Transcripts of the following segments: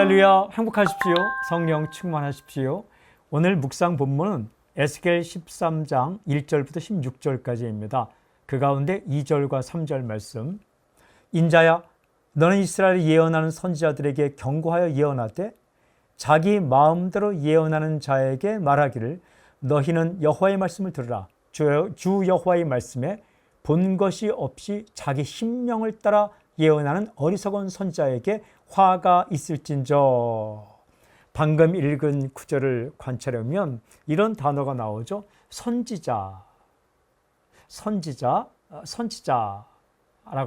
할렐루야, 행복하십시오. 성령 충만하십시오. 오늘 묵상 본문은 에스겔 13장 1절부터 16절까지입니다. 그 가운데 2절과 3절 말씀. 인자야, 너는 이스라엘을 예언하는 선지자들에게 경고하여 예언하되 자기 마음대로 예언하는 자에게 말하기를 너희는 여호와의 말씀을 들으라. 주 여호와의 말씀에 본 것이 없이 자기 심령을 따라 예언하는 어리석은 선지자에게 화가 있을진저. 방금 읽은 구절을 관찰하면 이런 단어가 나오죠. 선지자라고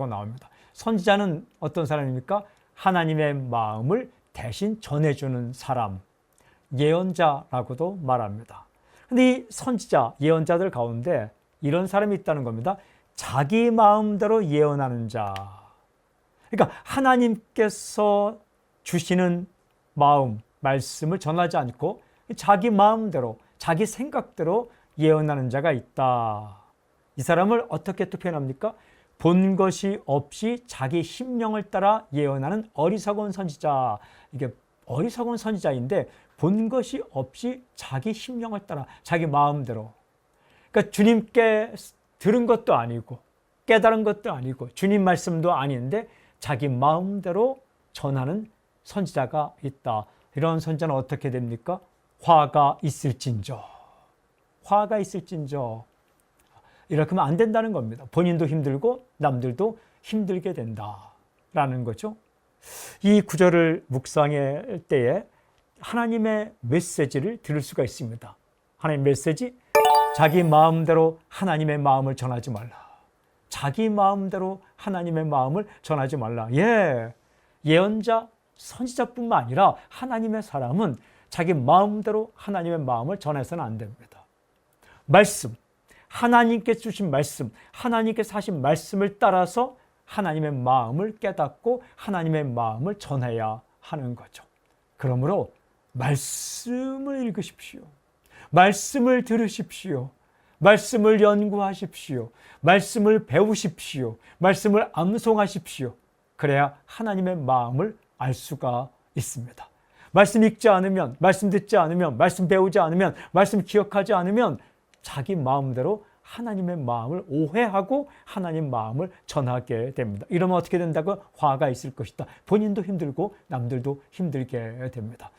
나옵니다. 선지자는 어떤 사람입니까? 하나님의 마음을 대신 전해주는 사람, 예언자라고도 말합니다. 근데 이 선지자, 예언자들 가운데 이런 사람이 있다는 겁니다. 자기 마음대로 예언하는 자. 그러니까 하나님께서 주시는 마음, 말씀을 전하지 않고 자기 마음대로, 자기 생각대로 예언하는 자가 있다. 이 사람을 어떻게 또 표현합니까? 본 것이 없이 자기 심령을 따라 예언하는 어리석은 선지자. 이게 어리석은 선지자인데 본 것이 없이 자기 심령을 따라, 자기 마음대로. 그러니까 주님께 들은 것도 아니고 깨달은 것도 아니고 주님 말씀도 아닌데 자기 마음대로 전하는 선지자가 있다. 이런 선지자는 어떻게 됩니까? 화가 있을진저. 화가 있을진저. 이렇게 하면 안 된다는 겁니다. 본인도 힘들고 남들도 힘들게 된다라는 거죠. 이 구절을 묵상할 때에 하나님의 메시지를 들을 수가 있습니다. 하나님의 메시지, 자기 마음대로 하나님의 마음을 전하지 말라. 자기 마음대로 하나님의 마음을 전하지 말라. 예언자, 선지자뿐만 아니라 하나님의 사람은 자기 마음대로 하나님의 마음을 전해서는 안 됩니다. 말씀, 하나님께 주신 말씀, 하나님께서 하신 말씀을 따라서 하나님의 마음을 깨닫고 하나님의 마음을 전해야 하는 거죠. 그러므로 말씀을 읽으십시오. 말씀을 들으십시오. 말씀을 연구하십시오. 말씀을 배우십시오. 말씀을 암송하십시오. 그래야 하나님의 마음을 알 수가 있습니다. 말씀 읽지 않으면, 말씀 듣지 않으면, 말씀 배우지 않으면, 말씀 기억하지 않으면 자기 마음대로 하나님의 마음을 오해하고 하나님 마음을 전하게 됩니다. 이러면 어떻게 된다고? 화가 있을 것이다. 본인도 힘들고 남들도 힘들게 됩니다.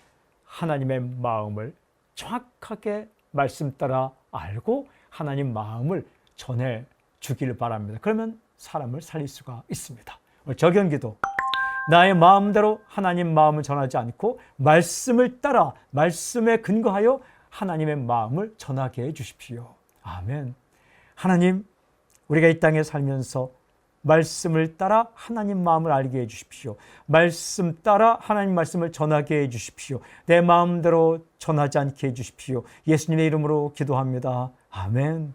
하나님의 마음을 정확하게 말씀 따라 알고 하나님 마음을 전해 주길 바랍니다. 그러면 사람을 살릴 수가 있습니다. 적용기도. 나의 마음대로 하나님 마음을 전하지 않고 말씀을 따라 말씀에 근거하여 하나님의 마음을 전하게 해 주십시오. 아멘. 하나님, 우리가 이 땅에 살면서 말씀을 따라 하나님 마음을 알게 해 주십시오. 말씀 따라 하나님 말씀을 전하게 해 주십시오. 내 마음대로 전하지 않게 해 주십시오. 예수님의 이름으로 기도합니다. 아멘.